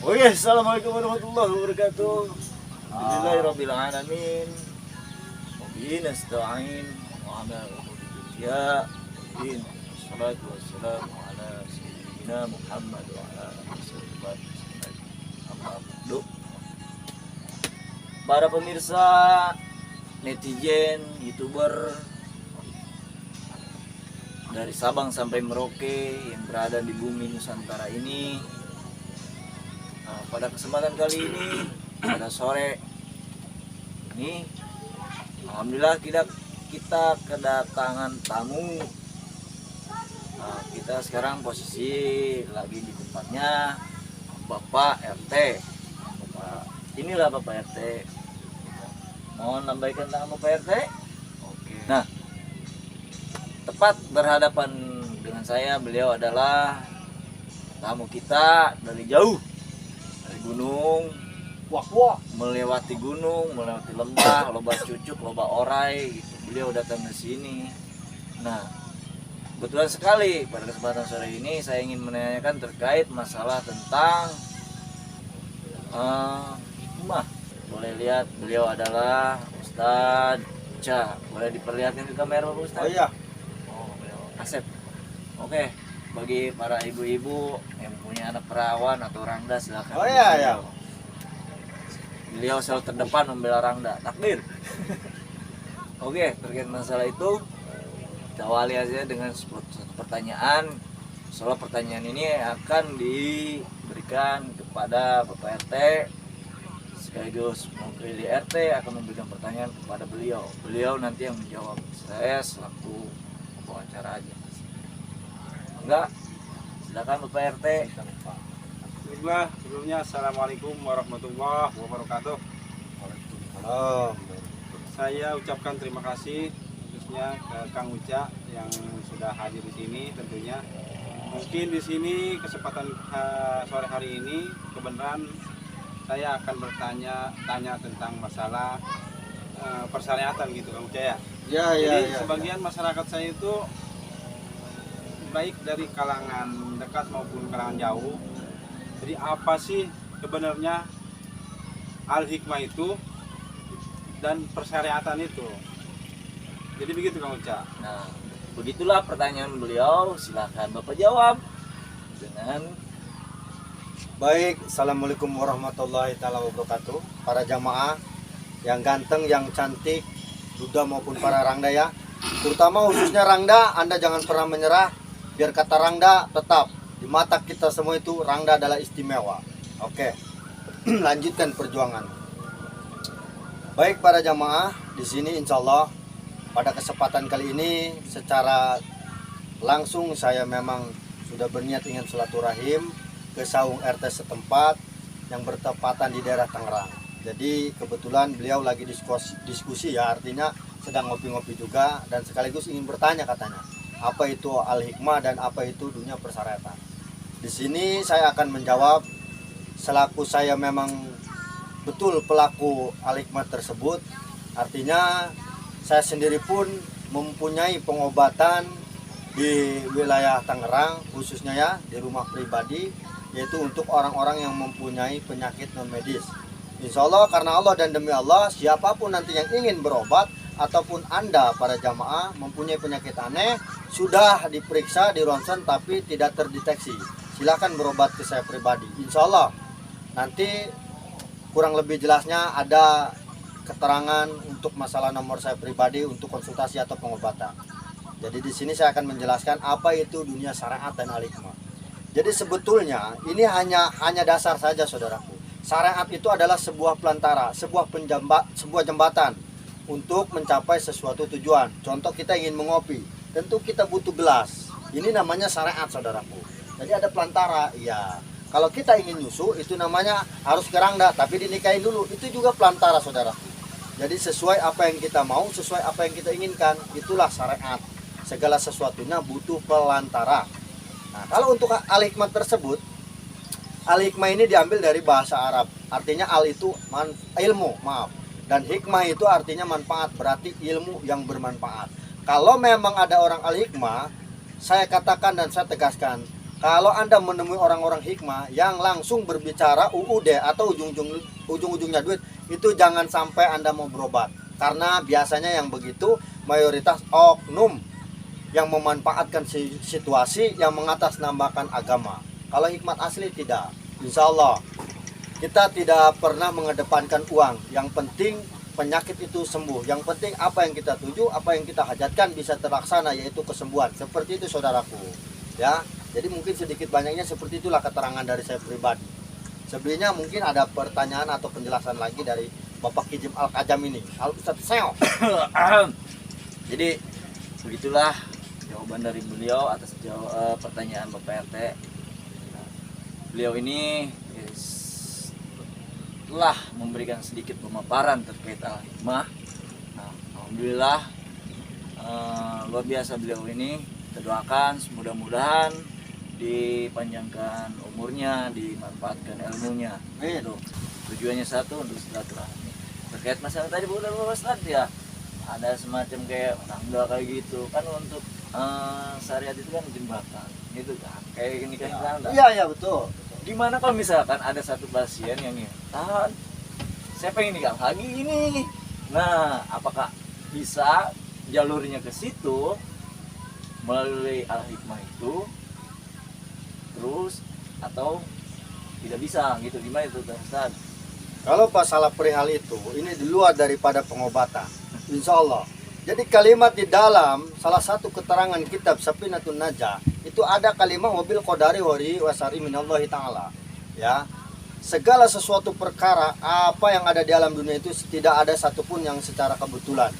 Oke, assalamualaikum warahmatullahi wabarakatuh. Bismillahirrahmanirrahim. Alamin. Wabihi nasta'in wa ala ya din. Salatu wassalamu ala sayyidina Muhammad wa ala alihi wa para pemirsa, netizen, YouTuber dari Sabang sampai Merauke yang berada di bumi Nusantara ini. Pada kesempatan kali ini, pada sore ini, alhamdulillah kita kedatangan tamu. Kita sekarang posisi lagi di tempatnya Bapak RT. Inilah Bapak RT. Mohon lambaikan tangan Bapak RT. Oke. Nah, tepat berhadapan dengan saya, beliau adalah tamu kita dari jauh, dari gunung, melewati gunung, melewati lembah, lembah cucuk, lembah orai, gitu. Beliau datang ke sini. Nah, kebetulan sekali pada kesempatan sore ini saya ingin menanyakan terkait masalah tentang hikmah. Boleh lihat, beliau adalah Ustadz Ca. Boleh diperlihatkan ke kamera Pak Ustadz? Oh iya. Asep. Oke, bagi para ibu-ibu yang punya anak perawan atau rangda silakan. Oh iya, iya. Beliau selalu terdepan membela rangda. Takbir. Oke, terkait masalah itu kita awali aja dengan satu pertanyaan. Soal pertanyaan ini akan diberikan kepada Bapak RT sekaligus mewakili RT akan memberikan pertanyaan kepada beliau. Beliau nanti yang menjawab. Saya selaku wawancara aja. Enggak, silakan Bapak RT. Bismillah, sebelumnya assalamualaikum warahmatullahi wabarakatuh. Waalaikumsalam. Saya ucapkan terima kasih khususnya ke Kang Uca yang sudah hadir di sini tentunya. Mungkin di sini kesempatan sore hari ini kebenaran saya akan tanya tentang masalah persyariatan gitu Kang Uca ya. Jadi sebagian masyarakat saya itu baik dari kalangan dekat maupun kalangan jauh. Jadi apa sih sebenarnya al-hikmah itu dan persyariatan itu? Jadi begitu Kang Uca. Nah, begitulah pertanyaan beliau. Silakan Bapak jawab dengan baik. Assalamualaikum warahmatullahi wabarakatuh. Para jamaah yang ganteng, yang cantik, duda maupun para rangda ya, terutama khususnya rangda, Anda jangan pernah menyerah. Biar kata rangda tetap di mata kita semua itu rangda adalah istimewa. Oke. Lanjutkan perjuangan. Baik para jamaah, di sini insya Allah pada kesempatan kali ini secara langsung saya memang sudah berniat ingin silaturahim ke saung RT setempat yang bertepatan di daerah Tangerang. Jadi kebetulan beliau lagi diskusi ya, artinya sedang ngopi-ngopi juga dan sekaligus ingin bertanya katanya, apa itu al-hikmah dan apa itu dunia persyaratan. Di sini saya akan menjawab selaku saya memang betul pelaku al-hikmah tersebut. Artinya saya sendiri pun mempunyai pengobatan di wilayah Tangerang khususnya ya, di rumah pribadi, yaitu untuk orang-orang yang mempunyai penyakit non medis. Insya Allah karena Allah dan demi Allah, siapapun nanti yang ingin berobat ataupun Anda para jamaah mempunyai penyakit aneh, sudah diperiksa di ronsen tapi tidak terdeteksi, silakan berobat ke saya pribadi. Insya Allah nanti kurang lebih jelasnya ada keterangan untuk masalah nomor saya pribadi untuk konsultasi atau pengobatan. Jadi di sini saya akan menjelaskan apa itu dunia syariat dan al-hikmah. Jadi sebetulnya ini hanya dasar saja saudaraku. Syariat itu adalah sebuah pelantara, sebuah jembatan untuk mencapai sesuatu tujuan. Contoh kita ingin mengopi, tentu kita butuh gelas. Ini namanya syariat saudaraku. Jadi ada pelantara, ya. Kalau kita ingin nyusu itu namanya harus ke rangda, tapi dinikahin dulu. Itu juga pelantara saudaraku. Jadi sesuai apa yang kita mau, sesuai apa yang kita inginkan, itulah syariat. Segala sesuatunya butuh pelantara. Nah, kalau untuk al-hikmah tersebut, al-hikmah ini diambil dari bahasa Arab. Artinya al itu ilmu, dan hikmah itu artinya manfaat, berarti ilmu yang bermanfaat. Kalau memang ada orang al-hikmah, saya katakan dan saya tegaskan, kalau Anda menemui orang-orang hikmah yang langsung berbicara UUD atau ujung-ujungnya duit, itu jangan sampai Anda mau berobat. Karena biasanya yang begitu mayoritas oknum yang memanfaatkan situasi yang mengatasnamakan agama. Kalau hikmat asli tidak. Insya Allah kita tidak pernah mengedepankan uang. Yang penting penyakit itu sembuh. Yang penting apa yang kita tuju, apa yang kita hajatkan bisa terlaksana, yaitu kesembuhan. Seperti itu saudaraku. Ya, jadi mungkin sedikit banyaknya seperti itulah keterangan dari saya pribadi. Sebelumnya mungkin ada pertanyaan atau penjelasan lagi dari Bapak Kijim Al-Kajam ini. Al-Ustaz Seo. Jadi begitulah jawaban dari beliau atas pertanyaan Bapak RT. Beliau ini telah memberikan sedikit pemaparan terkait al-hikmah. Nah, alhamdulillah luar biasa beliau ini. Kita doakan mudah-mudahan dipanjangkan umurnya, dimanfaatkan ilmunya. Itu tujuannya satu, untuk silaturahmi. Terkait masalah tadi udah Ustaz ya, ada semacam kayak tangga kayak gitu kan untuk syariat itu kan jembatan gitu kan, kayak ini kan tangga. Iya betul. Gimana kalau misalkan ada satu pasien yang ini, tahan, saya pengen nikah lagi ini. Nah, apakah bisa jalurnya ke situ melalui al-hikmah itu terus atau tidak bisa gitu, gimana itu Ustaz? Kalau masalah perihal itu, ini di luar daripada pengobatan, insya Allah. Jadi kalimat di dalam salah satu keterangan kitab Safinatun Najah itu ada kalimat wabil qadari wari wasari minallahi ta'ala. Ya, segala sesuatu perkara apa yang ada di alam dunia itu tidak ada satupun yang secara kebetulan,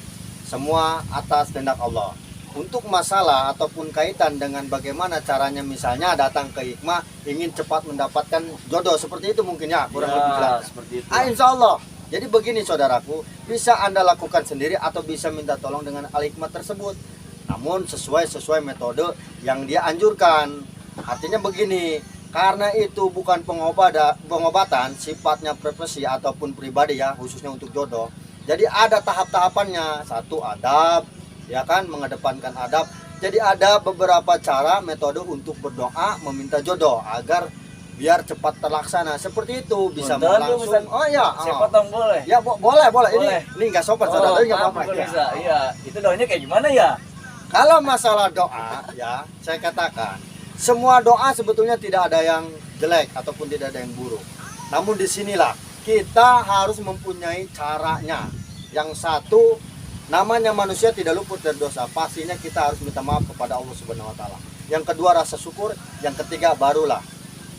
semua atas kehendak Allah. Untuk masalah ataupun kaitan dengan bagaimana caranya, misalnya datang ke hikmah ingin cepat mendapatkan jodoh, seperti itu mungkin ya, kurang lebih jelas. Seperti itu. Insya Allah. Jadi begini saudaraku, bisa Anda lakukan sendiri atau bisa minta tolong dengan al-hikmah tersebut. Namun sesuai metode yang dia anjurkan. Artinya begini, karena itu bukan pengobatan, sifatnya profesi ataupun pribadi ya, khususnya untuk jodoh. Jadi ada tahap-tahapannya. Satu, adab, ya kan, mengedepankan adab. Jadi ada beberapa cara metode untuk berdoa meminta jodoh agar biar cepat terlaksana. Seperti itu bisa langsung. Oh ya, saya potong boleh? Ya boleh. Ini nggak sopan saudara, nggak apa-apa. Bisa. Iya, itu doanya kayak gimana ya? Kalau masalah doa ya, saya katakan semua doa sebetulnya tidak ada yang jelek ataupun tidak ada yang buruk. Namun disinilah kita harus mempunyai caranya. Yang satu, namanya manusia tidak luput dari dosa, pastinya kita harus minta maaf kepada Allah Subhanahu wa taala. Yang kedua, rasa syukur. Yang ketiga, barulah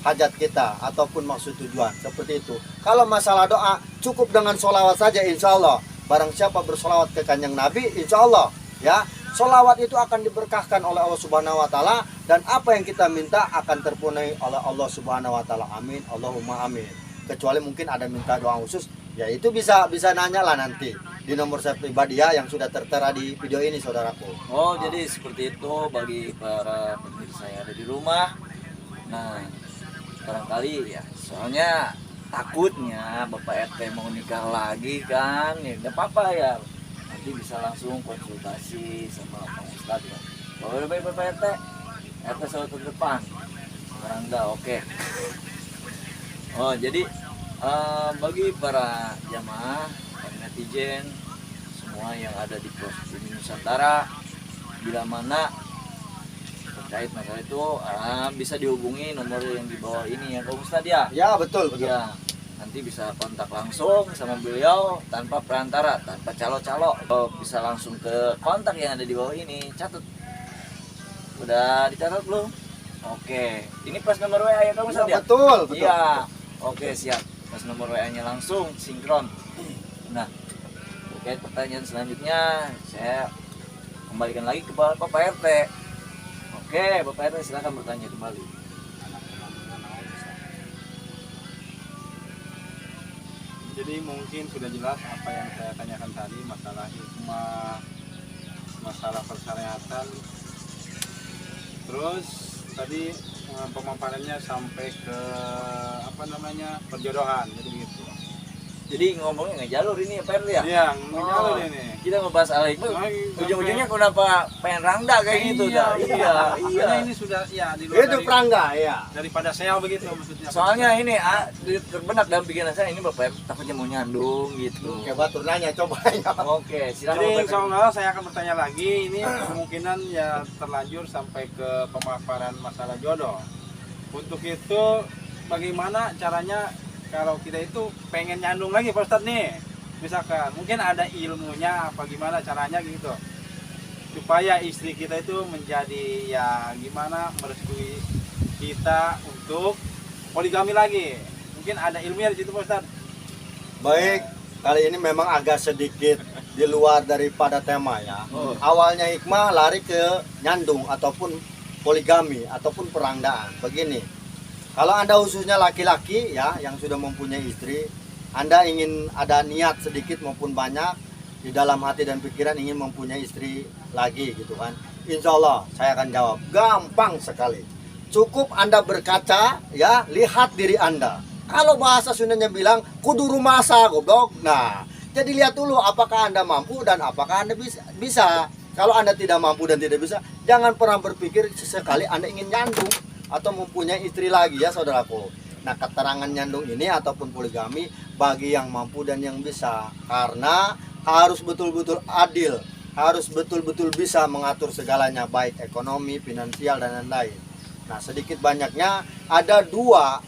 hajat kita ataupun maksud tujuan. Seperti itu. Kalau masalah doa, cukup dengan sholawat saja, insya Allah. Barang siapa bersolawat ke kanjeng Nabi, insya Allah ya, sholawat itu akan diberkahkan oleh Allah Subhanahu wa taala, dan apa yang kita minta akan terpenuhi oleh Allah Subhanahu wa taala. Amin, Allahumma amin. Kecuali mungkin ada minta doa khusus, ya itu bisa nanya lah nanti di nomor saya pribadi ya, yang sudah tertera di video ini saudaraku. Oh, jadi seperti itu bagi para pemirsa yang ada di rumah. Nah, barangkali ya, soalnya takutnya Bapak RT mau nikah lagi kan, ya nggak apa-apa ya, nanti bisa langsung konsultasi sama Pak Ustadz ya. Kalau baik Bapak RT selalu ke depan, sekarang enggak, oke. Oh, jadi bagi para jamaah, para netizen, semua yang ada di provinsi Nusantara, bila mana terkait masalah itu bisa dihubungi nomor yang di bawah ini ya Pak Ustadz ya. Ya betul. Ya, nanti bisa kontak langsung sama beliau tanpa perantara, tanpa calo-calo. Bisa langsung ke kontak yang ada di bawah ini. Catat. Udah dicatat belum? Oke. Ini pas nomor WA ya Pak Ustadz ya? Betul. Iya. Oke, siap. Pas nomor WA-nya langsung sinkron. Nah, terkait pertanyaan selanjutnya saya kembalikan lagi ke Bapak RT. Oke, Bapak RT silakan bertanya kembali. Jadi mungkin sudah jelas apa yang saya tanyakan tadi, masalah hikmah, masalah persyariatan. Terus tadi pemaparannya sampai ke perjodohan, jadi begitu. Jadi ngomongnya nggak jalur ini ya Pak RT ya? Iya, menjalur ini. Kita ngebahas Al-Hikmah, ujung-ujungnya kenapa pengen rangda kayak gitu dah. Iya. Karena ini sudah ya di luar Itu perangga ya. daripada saya begitu maksudnya. Soalnya ini terbenak dalam pikiran saya ini Bapak RT takutnya mau nyandung gitu. Oke, batur nanya coba ya. Oke, silakan Jadi Bapak insya RT. Allah saya akan bertanya lagi. Ini kemungkinan ya terlanjur sampai ke pemaparan masalah jodoh. Untuk itu bagaimana caranya kalau kita itu pengen nyandung lagi Pak Ustadz nih? Misalkan mungkin ada ilmunya apa gimana caranya gitu. Supaya istri kita itu menjadi ya gimana merestui kita untuk poligami lagi. Mungkin ada ilmunya di situ Pak Ustadz. Baik, kali ini memang agak sedikit di luar daripada tema ya. Awalnya hikmah lari ke nyandung ataupun poligami ataupun perangdaan. Begini, kalau Anda khususnya laki-laki ya yang sudah mempunyai istri, Anda ingin ada niat sedikit maupun banyak di dalam hati dan pikiran ingin mempunyai istri lagi gitu kan. Insya Allah saya akan jawab, gampang sekali. Cukup Anda berkaca ya, lihat diri Anda. Kalau bahasa Sundanya bilang kudu rumasa goblok. Nah, jadi lihat dulu apakah Anda mampu dan apakah Anda bisa. Kalau Anda tidak mampu dan tidak bisa, jangan pernah berpikir sesekali Anda ingin nyandung atau mempunyai istri lagi ya saudaraku. Nah, keterangan nyandung ini ataupun poligami bagi yang mampu dan yang bisa, karena harus betul-betul adil, harus betul-betul bisa mengatur segalanya baik ekonomi, finansial dan lain-lain. Nah, sedikit banyaknya ada dua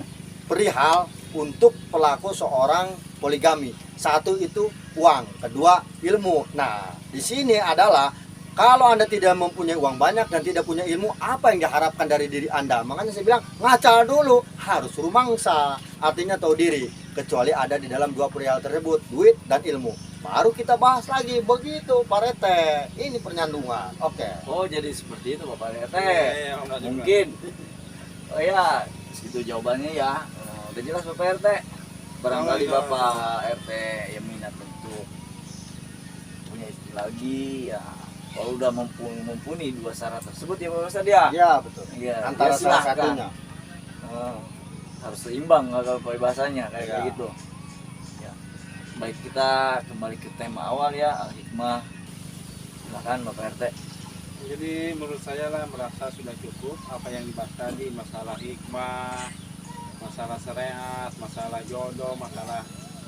perihal untuk pelaku seorang poligami. Satu itu uang, kedua ilmu. Nah, di sini adalah kalau Anda tidak mempunyai uang banyak dan tidak punya ilmu, apa yang diharapkan dari diri Anda? Makanya saya bilang, ngaca dulu, harus rumangsa, artinya tahu diri. Kecuali ada di dalam dua perihal tersebut, duit dan ilmu. Baru kita bahas lagi, begitu Pak Rete. Ini pernyandungan, oke. Oh, jadi seperti itu Bapak RT. Iya, Om Rajab. Mungkin. Oh ya, segitu jawabannya ya. Udah jelas Bapak RT. Barangkali Oh, iya. Bapak RT yang minat untuk punya istri lagi ya. Kalau udah mumpuni dua syarat tersebut ya Pak Ustadz ya. Ya, betul. Iya, Antara ya salah silahkan. satunya. Harus seimbang kalau bahasanya kayak Ya. gitu. Ya. Baik, kita kembali ke tema awal ya, Al-Hikmah. Silakan Bapak RT. Jadi menurut saya lah merasa sudah cukup apa yang dibahas tadi, masalah hikmah, masalah syariat, masalah jodoh, masalah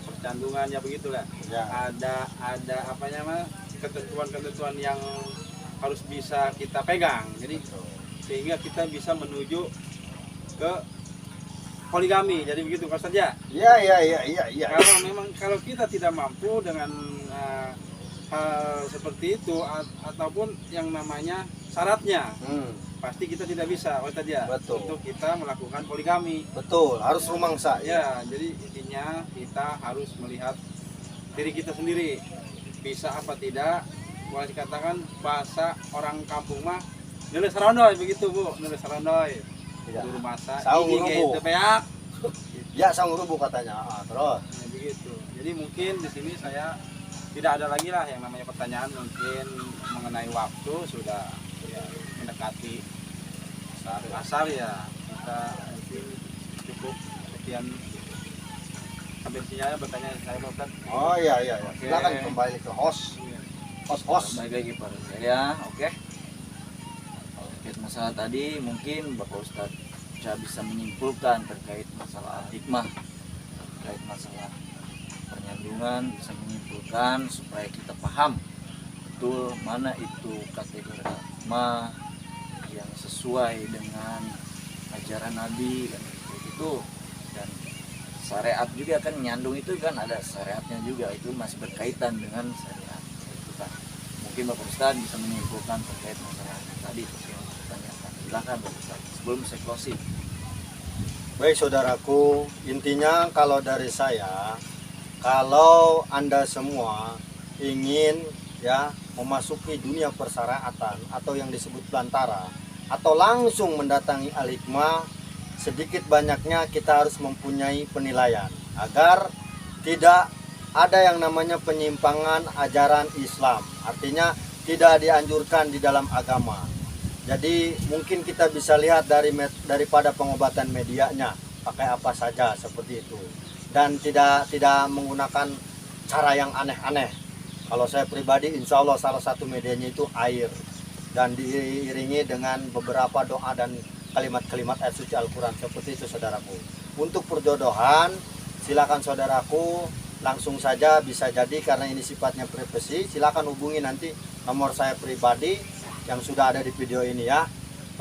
percandungan ya begitulah. Ya. Ada apa namanya ketentuan-ketentuan yang harus bisa kita pegang. Jadi sehingga kita bisa menuju ke poligami. Jadi begitu Pak Ustadz ya. Iya. Kalau kita tidak mampu dengan hal seperti itu ataupun yang namanya syaratnya, pasti kita tidak bisa Pak Ustadz ya. Betul. Untuk kita melakukan poligami. Betul, harus rumangsa. Ya, jadi intinya kita harus melihat diri kita sendiri bisa apa tidak. Boleh dikatakan bahasa orang kampung mah nulis sarondoy begitu Bu, nulis sarondoy. Tidak. Dulu masa Saung ini rubuh. gitu ya. Ya, sang rubuh katanya. Terus. Ya, begitu. Jadi mungkin di sini saya tidak ada lagi lah yang namanya pertanyaan mungkin mengenai waktu sudah ya, mendekati asar ya. Kita mungkin cukup sekian sampai sini aja bertanya saya Pak Ustadz. Oh iya. Oke. Silakan kembali ke host. Host. Baik lagi pada saya, oke. Terkait masalah tadi mungkin Bapak Ustadz saya bisa menyimpulkan terkait masalah hikmah, terkait masalah pernyandungan, bisa menyimpulkan supaya kita paham betul mana itu kategori hikmah yang sesuai dengan ajaran Nabi kan itu, dan syariat juga kan, nyandung itu kan ada syariatnya juga, itu masih berkaitan dengan syariat itu kan. Mungkin Bapak Ustadz bisa menyimpulkan terkait masalah tadi seperti yang saya tanyakan. Silakan Bapak Ustadz sebelum saya closing. Baik saudaraku, intinya kalau dari saya, kalau Anda semua ingin ya memasuki dunia persyaratan atau yang disebut belantara atau langsung mendatangi Al-Hikmah, sedikit banyaknya kita harus mempunyai penilaian agar tidak ada yang namanya penyimpangan ajaran Islam. Artinya tidak dianjurkan di dalam agama. Jadi mungkin kita bisa lihat daripada pengobatan medianya pakai apa saja seperti itu. dan tidak menggunakan cara yang aneh-aneh. Kalau saya pribadi, insya Allah salah satu medianya itu air, dan diiringi dengan beberapa doa dan kalimat-kalimat ayat suci Al-Quran, seperti itu saudaraku. Untuk perjodohan, silakan saudaraku langsung saja, bisa jadi karena ini sifatnya privasi, silakan hubungi nanti nomor saya pribadi yang sudah ada di video ini ya.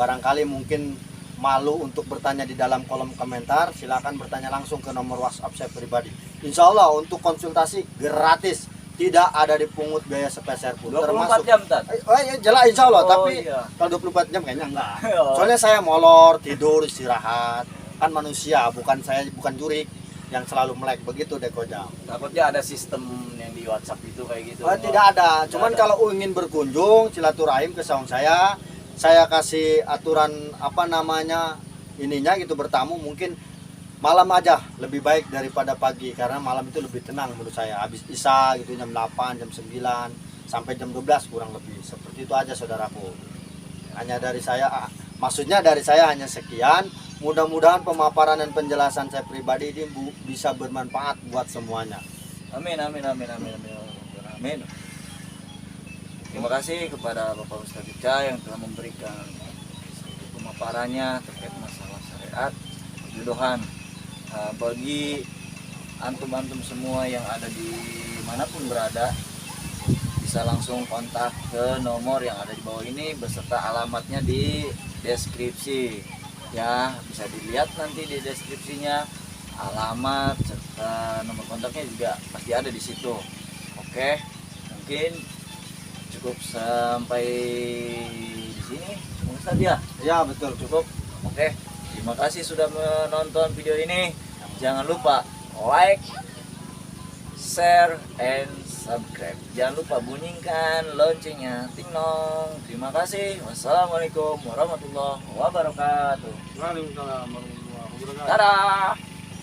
Barangkali mungkin malu untuk bertanya di dalam kolom komentar, silakan bertanya langsung ke nomor WhatsApp saya pribadi. Insya Allah untuk konsultasi gratis, tidak ada dipungut biaya sepeser pun. 24 jam, Tat? Ya, jelas insya Allah, Oh, tapi iya. kalau 24 jam kayaknya enggak. Oh. Soalnya saya molor, tidur, istirahat. Kan manusia, bukan jurik yang selalu melek begitu deh Kojam. Takutnya ada sistem yang di WhatsApp itu kayak gitu. Oh, tidak ada. Cuman ada. kalau ingin berkunjung silaturahim ke saung saya kasih aturan apa namanya ininya gitu, bertamu mungkin malam aja lebih baik daripada pagi, karena malam itu lebih tenang menurut saya. Habis isya gitu jam 8, jam 9 sampai jam 12 kurang lebih. Seperti itu aja saudaraku. Hanya dari saya, maksudnya dari saya hanya sekian. Mudah-mudahan pemaparan dan penjelasan saya pribadi ini bisa bermanfaat buat semuanya. Amin, amin, amin, amin, amin, amin. Terima kasih kepada Bapak Ustadz Uca yang telah memberikan pemaparannya terkait masalah syariat perjodohan. Bagi antum-antum semua yang ada di manapun berada, bisa langsung kontak ke nomor yang ada di bawah ini beserta alamatnya di deskripsi ya. Bisa dilihat nanti di deskripsinya, alamat serta nomor kontaknya juga pasti ada di situ. Oke, mungkin cukup sampai di sini Ustaz ya. Ya betul. Cukup. Oke, terima kasih sudah menonton video ini. Jangan lupa like, share, and subscribe. Jangan lupa bunyikan loncengnya, ting nong. Terima kasih. Wassalamualaikum warahmatullahi wabarakatuh. Waalaikumsalam warahmatullahi wabarakatuh. Dadah.